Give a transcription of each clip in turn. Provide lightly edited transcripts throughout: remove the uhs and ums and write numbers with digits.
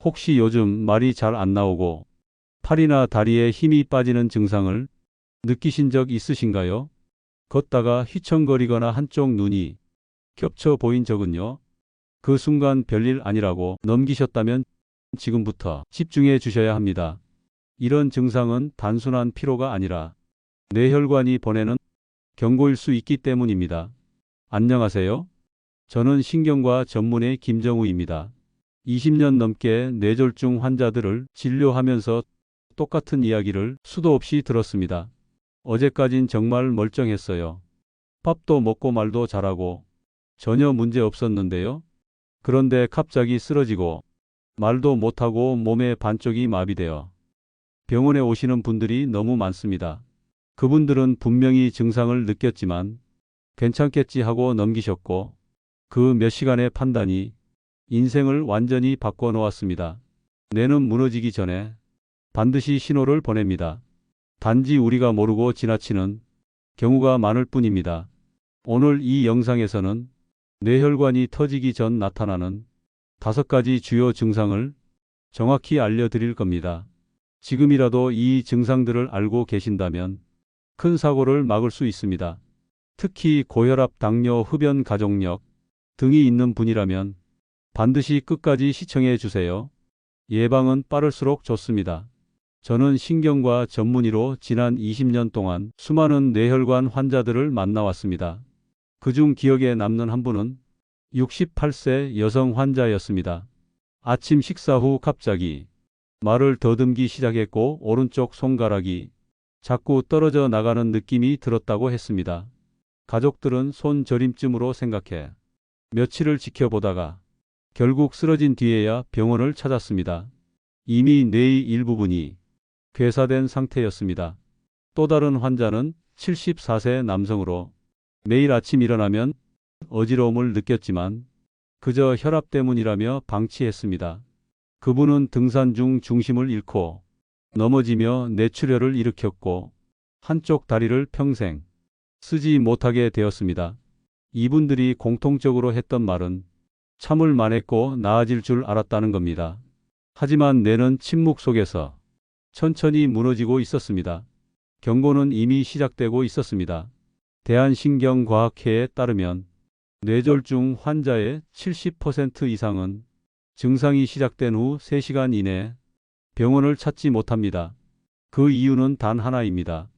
혹시 요즘 말이 잘 안 나오고 팔이나 다리에 힘이 빠지는 증상을 느끼신 적 있으신가요? 걷다가 휘청거리거나 한쪽 눈이 겹쳐 보인 적은요? 그 순간 별일 아니라고 넘기셨다면 지금부터 집중해 주셔야 합니다. 이런 증상은 단순한 피로가 아니라 뇌혈관이 보내는 경고일 수 있기 때문입니다. 안녕하세요. 저는 신경과 전문의 김정우입니다. 20년 넘게 뇌졸중 환자들을 진료하면서 똑같은 이야기를 수도 없이 들었습니다. 어제까진 정말 멀쩡했어요. 밥도 먹고 말도 잘하고 전혀 문제 없었는데요. 그런데 갑자기 쓰러지고 말도 못하고 몸의 반쪽이 마비되어 병원에 오시는 분들이 너무 많습니다. 그분들은 분명히 증상을 느꼈지만 괜찮겠지 하고 넘기셨고 그 몇 시간의 판단이 인생을 완전히 바꿔 놓았습니다. 뇌는 무너지기 전에 반드시 신호를 보냅니다. 단지 우리가 모르고 지나치는 경우가 많을 뿐입니다. 오늘 이 영상에서는 뇌혈관이 터지기 전 나타나는 5가지 주요 증상을 정확히 알려드릴 겁니다. 지금이라도 이 증상들을 알고 계신다면 큰 사고를 막을 수 있습니다. 특히 고혈압, 당뇨, 흡연, 가족력 등이 있는 분이라면 반드시 끝까지 시청해 주세요. 예방은 빠를수록 좋습니다. 저는 신경과 전문의로 지난 20년 동안 수많은 뇌혈관 환자들을 만나왔습니다. 그중 기억에 남는 한 분은 68세 여성 환자였습니다. 아침 식사 후 갑자기 말을 더듬기 시작했고 오른쪽 손가락이 자꾸 떨어져 나가는 느낌이 들었다고 했습니다. 가족들은 손저림증으로 생각해 며칠을 지켜보다가 결국 쓰러진 뒤에야 병원을 찾았습니다. 이미 뇌의 일부분이 괴사된 상태였습니다. 또 다른 환자는 74세 남성으로 매일 아침 일어나면 어지러움을 느꼈지만 그저 혈압 때문이라며 방치했습니다. 그분은 등산 중 중심을 잃고 넘어지며 뇌출혈을 일으켰고 한쪽 다리를 평생 쓰지 못하게 되었습니다. 이분들이 공통적으로 했던 말은 참을 만했고 나아질 줄 알았다는 겁니다. 하지만 뇌는 침묵 속에서 천천히 무너지고 있었습니다. 경고는 이미 시작되고 있었습니다. 대한신경과학회에 따르면 뇌졸중 환자의 70% 이상은 증상이 시작된 후 3시간 이내 병원을 찾지 못합니다. 그 이유는 단 하나입니다.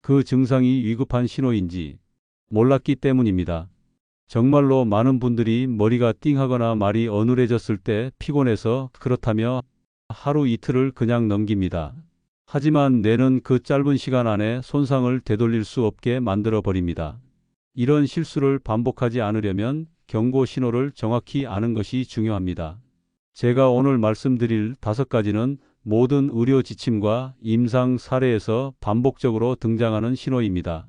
그 증상이 위급한 신호인지 몰랐기 때문입니다. 정말로 많은 분들이 머리가 띵하거나 말이 어눌해졌을 때 피곤해서 그렇다며 하루 이틀을 그냥 넘깁니다. 하지만 뇌는 그 짧은 시간 안에 손상을 되돌릴 수 없게 만들어 버립니다. 이런 실수를 반복하지 않으려면 경고 신호를 정확히 아는 것이 중요합니다. 제가 오늘 말씀드릴 5가지는 모든 의료 지침과 임상 사례에서 반복적으로 등장하는 신호입니다.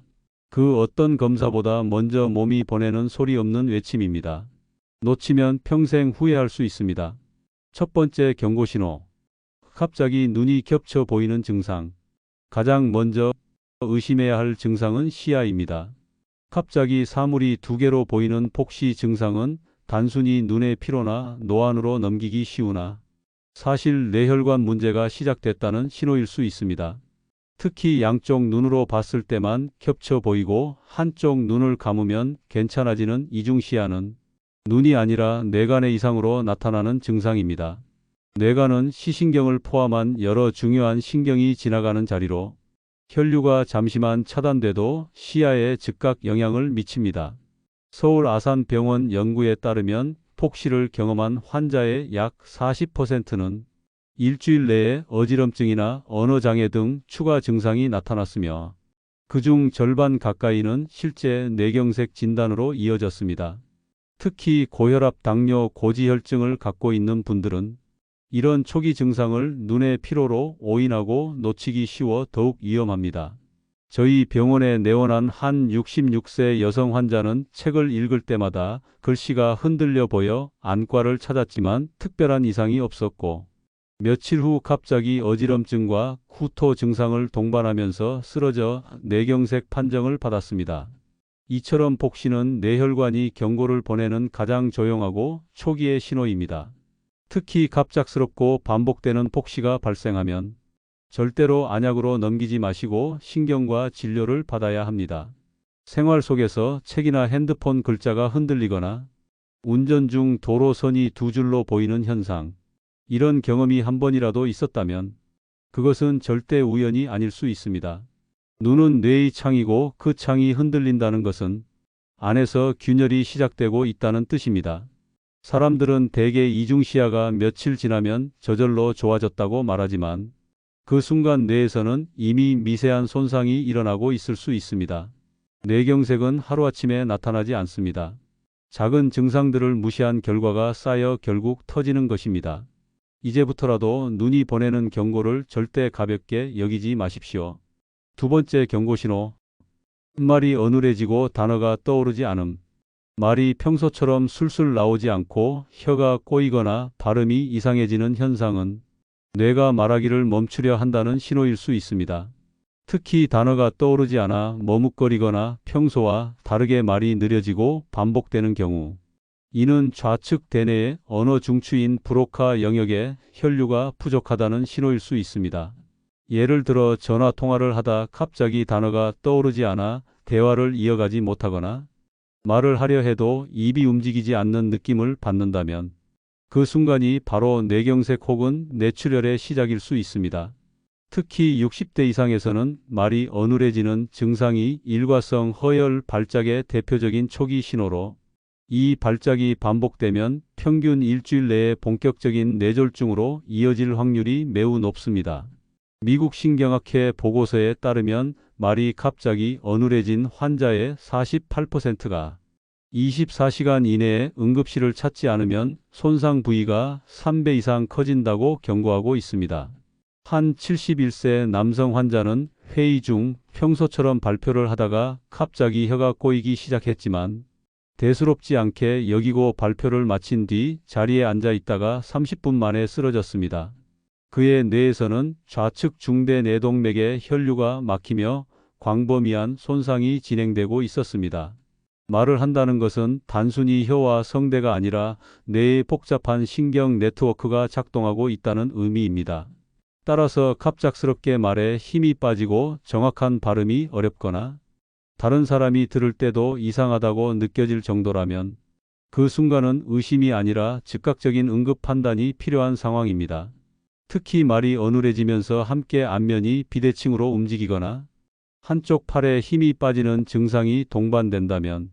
그 어떤 검사보다 먼저 몸이 보내는 소리 없는 외침입니다. 놓치면 평생 후회할 수 있습니다. 첫 번째 경고 신호. 갑자기 눈이 겹쳐 보이는 증상. 가장 먼저 의심해야 할 증상은 시야입니다. 갑자기 사물이 2개로 보이는 폭시 증상은 단순히 눈의 피로나 노안으로 넘기기 쉬우나 사실 뇌혈관 문제가 시작됐다는 신호일 수 있습니다. 특히 양쪽 눈으로 봤을 때만 겹쳐 보이고 한쪽 눈을 감으면 괜찮아지는 이중시야는 눈이 아니라 뇌간의 이상으로 나타나는 증상입니다. 뇌간은 시신경을 포함한 여러 중요한 신경이 지나가는 자리로 혈류가 잠시만 차단돼도 시야에 즉각 영향을 미칩니다. 서울 아산병원 연구에 따르면 폭시를 경험한 환자의 약 40%는 일주일 내에 어지럼증이나 언어장애 등 추가 증상이 나타났으며 그중 절반 가까이는 실제 뇌경색 진단으로 이어졌습니다. 특히 고혈압, 당뇨, 고지혈증을 갖고 있는 분들은 이런 초기 증상을 눈의 피로로 오인하고 놓치기 쉬워 더욱 위험합니다. 저희 병원에 내원한 한 66세 여성 환자는 책을 읽을 때마다 글씨가 흔들려 보여 안과를 찾았지만 특별한 이상이 없었고 며칠 후 갑자기 어지럼증과 구토 증상을 동반하면서 쓰러져 뇌경색 판정을 받았습니다. 이처럼 폭시는 뇌혈관이 경고를 보내는 가장 조용하고 초기의 신호입니다. 특히 갑작스럽고 반복되는 폭시가 발생하면 절대로 안약으로 넘기지 마시고 신경과 진료를 받아야 합니다. 생활 속에서 책이나 핸드폰 글자가 흔들리거나 운전 중 도로선이 두 줄로 보이는 현상, 이런 경험이 한 번이라도 있었다면 그것은 절대 우연이 아닐 수 있습니다. 눈은 뇌의 창이고 그 창이 흔들린다는 것은 안에서 균열이 시작되고 있다는 뜻입니다. 사람들은 대개 이중시야가 며칠 지나면 저절로 좋아졌다고 말하지만 그 순간 뇌에서는 이미 미세한 손상이 일어나고 있을 수 있습니다. 뇌경색은 하루아침에 나타나지 않습니다. 작은 증상들을 무시한 결과가 쌓여 결국 터지는 것입니다. 이제부터라도 눈이 보내는 경고를 절대 가볍게 여기지 마십시오. 두 번째 경고신호. 말이 어눌해지고 단어가 떠오르지 않음. 말이 평소처럼 술술 나오지 않고 혀가 꼬이거나 발음이 이상해지는 현상은 뇌가 말하기를 멈추려 한다는 신호일 수 있습니다. 특히 단어가 떠오르지 않아 머뭇거리거나 평소와 다르게 말이 느려지고 반복되는 경우, 이는 좌측 대뇌의 언어 중추인 브로카 영역에 혈류가 부족하다는 신호일 수 있습니다. 예를 들어 전화 통화를 하다 갑자기 단어가 떠오르지 않아 대화를 이어가지 못하거나 말을 하려 해도 입이 움직이지 않는 느낌을 받는다면 그 순간이 바로 뇌경색 혹은 뇌출혈의 시작일 수 있습니다. 특히 60대 이상에서는 말이 어눌해지는 증상이 일과성 허혈 발작의 대표적인 초기 신호로, 이 발작이 반복되면 평균 일주일 내에 본격적인 뇌졸중으로 이어질 확률이 매우 높습니다. 미국 신경학회 보고서에 따르면 말이 갑자기 어눌해진 환자의 48%가 24시간 이내에 응급실을 찾지 않으면 손상 부위가 3배 이상 커진다고 경고하고 있습니다. 한 71세 남성 환자는 회의 중 평소처럼 발표를 하다가 갑자기 혀가 꼬이기 시작했지만 대수롭지 않게 여기고 발표를 마친 뒤 자리에 앉아 있다가 30분 만에 쓰러졌습니다. 그의 뇌에서는 좌측 중대 뇌동맥에 혈류가 막히며 광범위한 손상이 진행되고 있었습니다. 말을 한다는 것은 단순히 혀와 성대가 아니라 뇌의 복잡한 신경 네트워크가 작동하고 있다는 의미입니다. 따라서 갑작스럽게 말에 힘이 빠지고 정확한 발음이 어렵거나 다른 사람이 들을 때도 이상하다고 느껴질 정도라면 그 순간은 의심이 아니라 즉각적인 응급 판단이 필요한 상황입니다. 특히 말이 어눌해지면서 함께 안면이 비대칭으로 움직이거나 한쪽 팔에 힘이 빠지는 증상이 동반된다면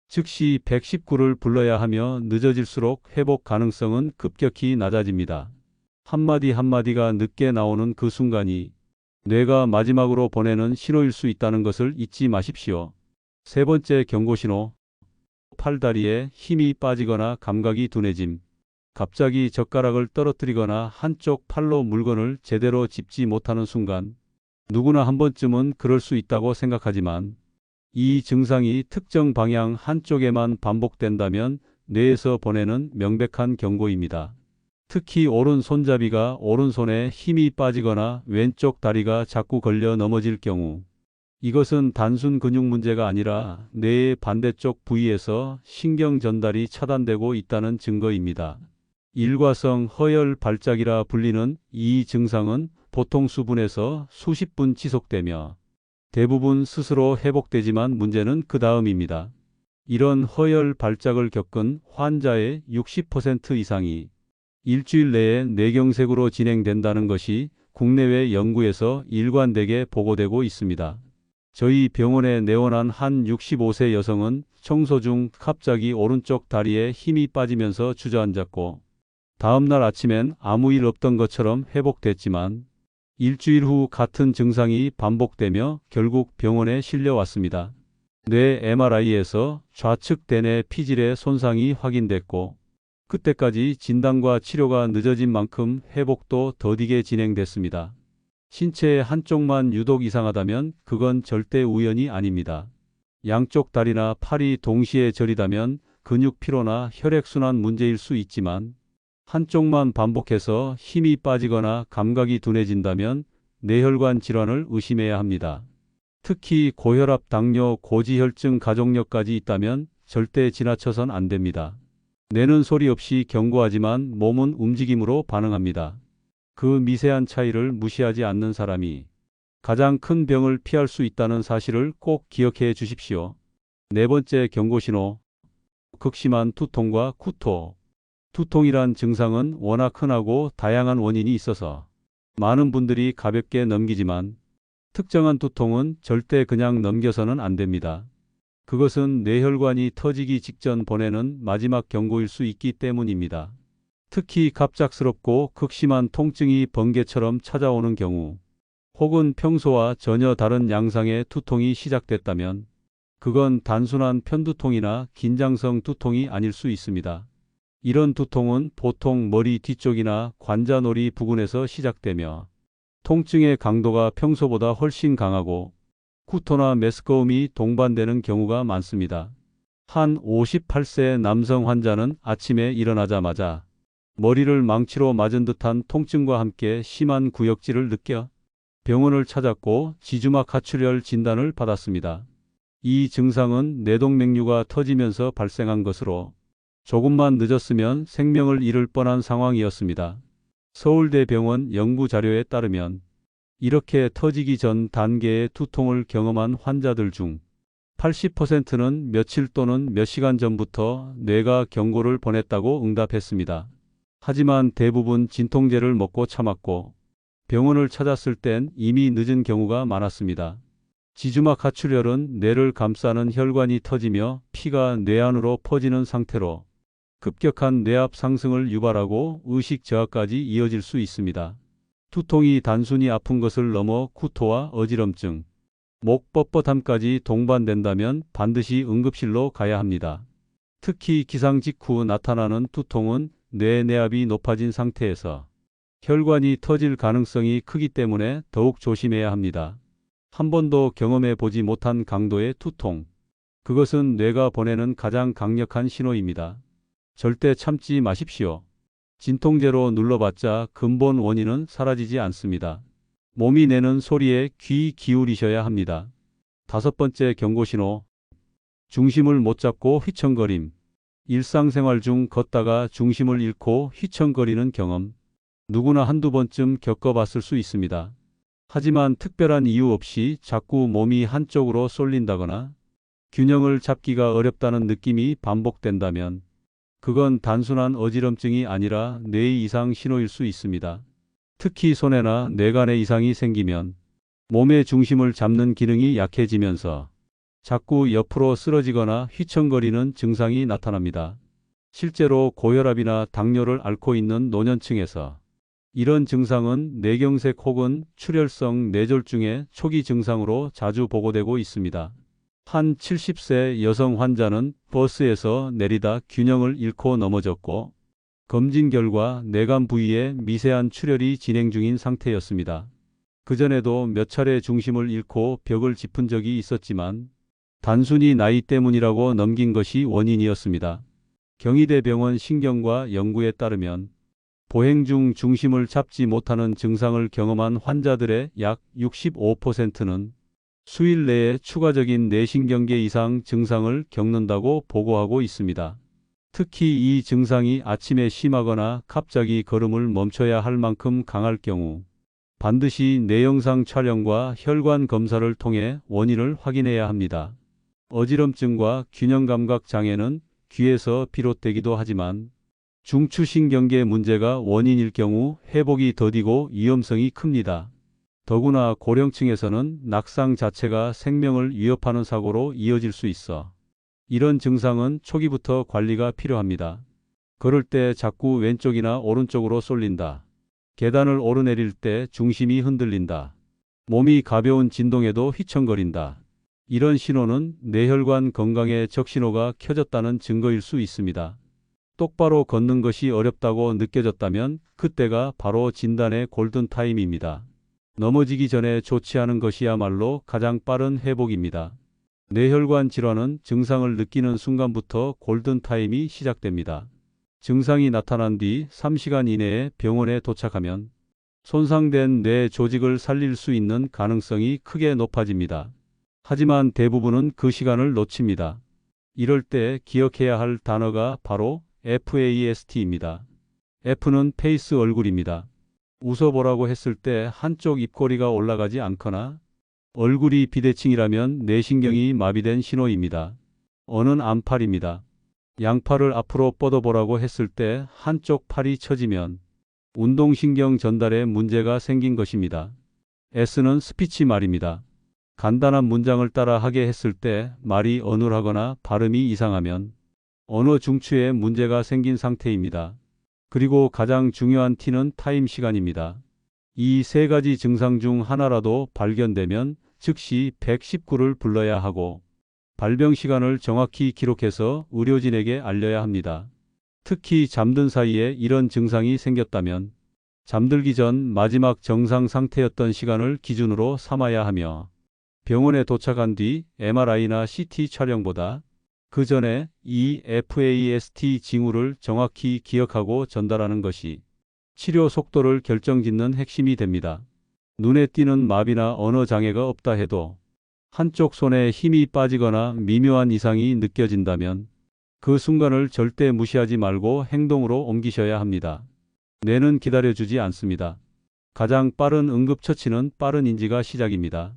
즉시 119를 불러야 하며 늦어질수록 회복 가능성은 급격히 낮아집니다. 한마디 한마디가 늦게 나오는 그 순간이 뇌가 마지막으로 보내는 신호일 수 있다는 것을 잊지 마십시오. 세 번째 경고신호. 팔다리에 힘이 빠지거나 감각이 둔해짐. 갑자기 젓가락을 떨어뜨리거나 한쪽 팔로 물건을 제대로 짚지 못하는 순간, 누구나 한 번쯤은 그럴 수 있다고 생각하지만 이 증상이 특정 방향 한쪽에만 반복된다면 뇌에서 보내는 명백한 경고입니다. 특히 오른 손잡이가 오른손에 힘이 빠지거나 왼쪽 다리가 자꾸 걸려 넘어질 경우, 이것은 단순 근육 문제가 아니라 뇌의 반대쪽 부위에서 신경 전달이 차단되고 있다는 증거입니다. 일과성 허혈 발작이라 불리는 이 증상은 보통 수분에서 수십 분 지속되며 대부분 스스로 회복되지만 문제는 그 다음입니다. 이런 허혈 발작을 겪은 환자의 60% 이상이 일주일 내에 뇌경색으로 진행된다는 것이 국내외 연구에서 일관되게 보고되고 있습니다. 저희 병원에 내원한 한 65세 여성은 청소 중 갑자기 오른쪽 다리에 힘이 빠지면서 주저앉았고 다음날 아침엔 아무 일 없던 것처럼 회복됐지만 일주일 후 같은 증상이 반복되며 결국 병원에 실려왔습니다. 뇌 MRI에서 좌측 대뇌 피질의 손상이 확인됐고 그때까지 진단과 치료가 늦어진 만큼 회복도 더디게 진행됐습니다. 신체의 한쪽만 유독 이상하다면 그건 절대 우연이 아닙니다. 양쪽 다리나 팔이 동시에 저리다면 근육 피로나 혈액순환 문제일 수 있지만 한쪽만 반복해서 힘이 빠지거나 감각이 둔해진다면 뇌혈관 질환을 의심해야 합니다. 특히 고혈압, 당뇨, 고지혈증 가족력까지 있다면 절대 지나쳐선 안 됩니다. 뇌는 소리 없이 경고하지만 몸은 움직임으로 반응합니다. 그 미세한 차이를 무시하지 않는 사람이 가장 큰 병을 피할 수 있다는 사실을 꼭 기억해 주십시오. 네 번째 경고신호, 극심한 두통과 구토. 두통이란 증상은 워낙 흔하고 다양한 원인이 있어서 많은 분들이 가볍게 넘기지만 특정한 두통은 절대 그냥 넘겨서는 안 됩니다. 그것은 뇌혈관이 터지기 직전 보내는 마지막 경고일 수 있기 때문입니다. 특히 갑작스럽고 극심한 통증이 번개처럼 찾아오는 경우, 혹은 평소와 전혀 다른 양상의 두통이 시작됐다면 그건 단순한 편두통이나 긴장성 두통이 아닐 수 있습니다. 이런 두통은 보통 머리 뒤쪽이나 관자놀이 부근에서 시작되며 통증의 강도가 평소보다 훨씬 강하고 구토나 메스꺼움이 동반되는 경우가 많습니다. 한 58세 남성 환자는 아침에 일어나자마자 머리를 망치로 맞은 듯한 통증과 함께 심한 구역질을 느껴 병원을 찾았고 지주막 하출혈 진단을 받았습니다. 이 증상은 뇌동맥류가 터지면서 발생한 것으로 조금만 늦었으면 생명을 잃을 뻔한 상황이었습니다. 서울대병원 연구 자료에 따르면 이렇게 터지기 전 단계의 두통을 경험한 환자들 중 80%는 며칠 또는 몇 시간 전부터 뇌가 경고를 보냈다고 응답했습니다. 하지만 대부분 진통제를 먹고 참았고 병원을 찾았을 땐 이미 늦은 경우가 많았습니다. 지주막 하출혈은 뇌를 감싸는 혈관이 터지며 피가 뇌 안으로 퍼지는 상태로 급격한 뇌압 상승을 유발하고 의식 저하까지 이어질 수 있습니다. 두통이 단순히 아픈 것을 넘어 구토와 어지럼증, 목 뻣뻣함까지 동반된다면 반드시 응급실로 가야 합니다. 특히 기상 직후 나타나는 두통은 뇌 내압이 높아진 상태에서 혈관이 터질 가능성이 크기 때문에 더욱 조심해야 합니다. 한 번도 경험해 보지 못한 강도의 두통, 그것은 뇌가 보내는 가장 강력한 신호입니다. 절대 참지 마십시오. 진통제로 눌러봤자 근본 원인은 사라지지 않습니다. 몸이 내는 소리에 귀 기울이셔야 합니다. 다섯 번째 경고신호, 중심을 못 잡고 휘청거림. 일상생활 중 걷다가 중심을 잃고 휘청거리는 경험, 누구나 한두 번쯤 겪어봤을 수 있습니다. 하지만 특별한 이유 없이 자꾸 몸이 한쪽으로 쏠린다거나 균형을 잡기가 어렵다는 느낌이 반복된다면 그건 단순한 어지럼증이 아니라 뇌의 이상 신호일 수 있습니다. 특히 손에나 뇌간에 이상이 생기면 몸의 중심을 잡는 기능이 약해지면서 자꾸 옆으로 쓰러지거나 휘청거리는 증상이 나타납니다. 실제로 고혈압이나 당뇨를 앓고 있는 노년층에서 이런 증상은 뇌경색 혹은 출혈성 뇌졸중의 초기 증상으로 자주 보고되고 있습니다. 한 70세 여성 환자는 버스에서 내리다 균형을 잃고 넘어졌고 검진 결과 뇌간 부위에 미세한 출혈이 진행 중인 상태였습니다. 그전에도 몇 차례 중심을 잃고 벽을 짚은 적이 있었지만 단순히 나이 때문이라고 넘긴 것이 원인이었습니다. 경희대병원 신경과 연구에 따르면 보행 중 중심을 잡지 못하는 증상을 경험한 환자들의 약 65%는 수일 내에 추가적인 뇌신경계 이상 증상을 겪는다고 보고하고 있습니다. 특히 이 증상이 아침에 심하거나 갑자기 걸음을 멈춰야 할 만큼 강할 경우 반드시 뇌영상 촬영과 혈관 검사를 통해 원인을 확인해야 합니다. 어지럼증과 균형감각 장애는 귀에서 비롯되기도 하지만 중추신경계 문제가 원인일 경우 회복이 더디고 위험성이 큽니다. 더구나 고령층에서는 낙상 자체가 생명을 위협하는 사고로 이어질 수 있어 이런 증상은 초기부터 관리가 필요합니다. 걸을 때 자꾸 왼쪽이나 오른쪽으로 쏠린다. 계단을 오르내릴 때 중심이 흔들린다. 몸이 가벼운 진동에도 휘청거린다. 이런 신호는 뇌혈관 건강에 적신호가 켜졌다는 증거일 수 있습니다. 똑바로 걷는 것이 어렵다고 느껴졌다면 그때가 바로 진단의 골든타임입니다. 넘어지기 전에 조치하는 것이야말로 가장 빠른 회복입니다. 뇌혈관 질환은 증상을 느끼는 순간부터 골든타임이 시작됩니다. 증상이 나타난 뒤 3시간 이내에 병원에 도착하면 손상된 뇌 조직을 살릴 수 있는 가능성이 크게 높아집니다. 하지만 대부분은 그 시간을 놓칩니다. 이럴 때 기억해야 할 단어가 바로 FAST입니다. F는 페이스 얼굴입니다. 웃어보라고 했을 때 한쪽 입꼬리가 올라가지 않거나 얼굴이 비대칭이라면 뇌신경이 마비된 신호입니다. 어는 안팔입니다. 양팔을 앞으로 뻗어보라고 했을 때 한쪽 팔이 처지면 운동신경 전달에 문제가 생긴 것입니다. S는 스피치 말입니다. 간단한 문장을 따라 하게 했을 때 말이 어눌하거나 발음이 이상하면 언어 중추에 문제가 생긴 상태입니다. 그리고 가장 중요한 T는 타임 시간입니다. 이 세 가지 증상 중 하나라도 발견되면 즉시 119를 불러야 하고 발병 시간을 정확히 기록해서 의료진에게 알려야 합니다. 특히 잠든 사이에 이런 증상이 생겼다면 잠들기 전 마지막 정상 상태였던 시간을 기준으로 삼아야 하며 병원에 도착한 뒤 MRI나 CT 촬영보다 그 전에 이 FAST 징후를 정확히 기억하고 전달하는 것이 치료 속도를 결정짓는 핵심이 됩니다. 눈에 띄는 마비나 언어 장애가 없다 해도 한쪽 손에 힘이 빠지거나 미묘한 이상이 느껴진다면 그 순간을 절대 무시하지 말고 행동으로 옮기셔야 합니다. 뇌는 기다려주지 않습니다. 가장 빠른 응급처치는 빠른 인지가 시작입니다.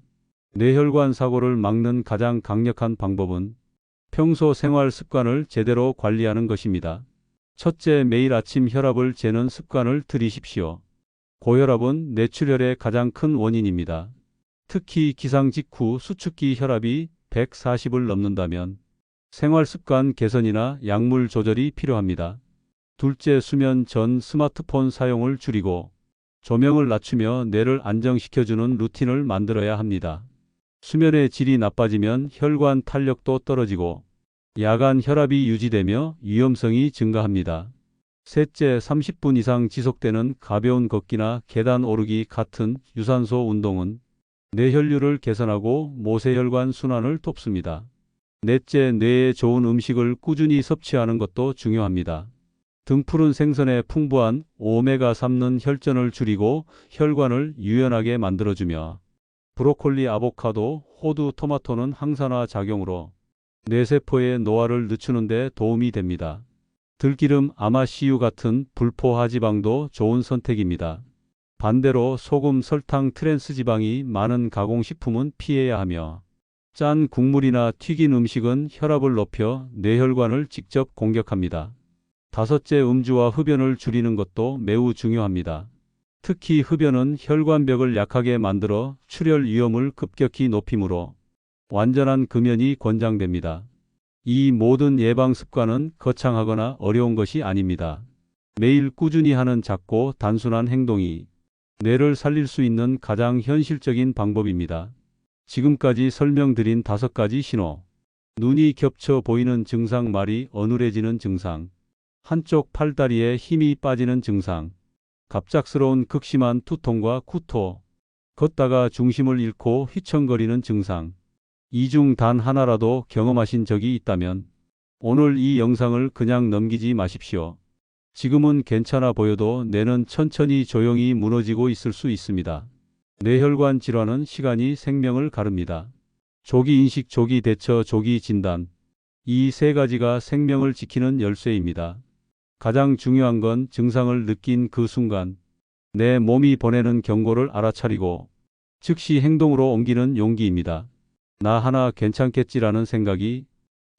뇌혈관 사고를 막는 가장 강력한 방법은 평소 생활 습관을 제대로 관리하는 것입니다. 첫째, 매일 아침 혈압을 재는 습관을 들이십시오. 고혈압은 뇌출혈의 가장 큰 원인입니다. 특히 기상 직후 수축기 혈압이 140을 넘는다면 생활 습관 개선이나 약물 조절이 필요합니다. 둘째, 수면 전 스마트폰 사용을 줄이고 조명을 낮추며 뇌를 안정시켜주는 루틴을 만들어야 합니다. 수면의 질이 나빠지면 혈관 탄력도 떨어지고 야간 혈압이 유지되며 위험성이 증가합니다. 셋째, 30분 이상 지속되는 가벼운 걷기나 계단 오르기 같은 유산소 운동은 뇌혈류를 개선하고 모세혈관 순환을 돕습니다. 넷째, 뇌에 좋은 음식을 꾸준히 섭취하는 것도 중요합니다. 등푸른 생선에 풍부한 오메가3는 혈전을 줄이고 혈관을 유연하게 만들어주며 브로콜리, 아보카도, 호두, 토마토는 항산화 작용으로 뇌세포의 노화를 늦추는 데 도움이 됩니다. 들기름, 아마씨유 같은 불포화지방도 좋은 선택입니다. 반대로 소금, 설탕, 트랜스지방이 많은 가공식품은 피해야 하며 짠 국물이나 튀긴 음식은 혈압을 높여 뇌혈관을 직접 공격합니다. 다섯째, 음주와 흡연을 줄이는 것도 매우 중요합니다. 특히 흡연은 혈관벽을 약하게 만들어 출혈 위험을 급격히 높이므로 완전한 금연이 권장됩니다. 이 모든 예방 습관은 거창하거나 어려운 것이 아닙니다. 매일 꾸준히 하는 작고 단순한 행동이 뇌를 살릴 수 있는 가장 현실적인 방법입니다. 지금까지 설명드린 5가지 신호. 눈이 겹쳐 보이는 증상, 말이 어눌해지는 증상, 한쪽 팔다리에 힘이 빠지는 증상, 갑작스러운 극심한 두통과 구토, 걷다가 중심을 잃고 휘청거리는 증상. 이 중 단 하나라도 경험하신 적이 있다면 오늘 이 영상을 그냥 넘기지 마십시오. 지금은 괜찮아 보여도 뇌는 천천히 조용히 무너지고 있을 수 있습니다. 뇌혈관 질환은 시간이 생명을 가릅니다. 조기 인식, 조기 대처, 조기 진단. 이 세 가지가 생명을 지키는 열쇠입니다. 가장 중요한 건 증상을 느낀 그 순간 내 몸이 보내는 경고를 알아차리고 즉시 행동으로 옮기는 용기입니다. 나 하나 괜찮겠지라는 생각이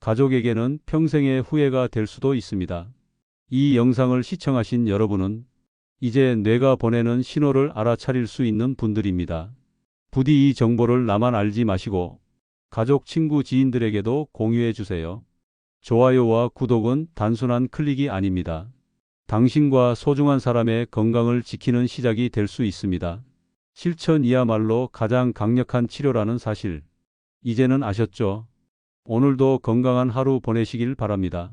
가족에게는 평생의 후회가 될 수도 있습니다. 이 영상을 시청하신 여러분은 이제 뇌가 보내는 신호를 알아차릴 수 있는 분들입니다. 부디 이 정보를 나만 알지 마시고 가족, 친구, 지인들에게도 공유해 주세요. 좋아요와 구독은 단순한 클릭이 아닙니다. 당신과 소중한 사람의 건강을 지키는 시작이 될 수 있습니다. 실천이야말로 가장 강력한 치료라는 사실. 이제는 아셨죠? 오늘도 건강한 하루 보내시길 바랍니다.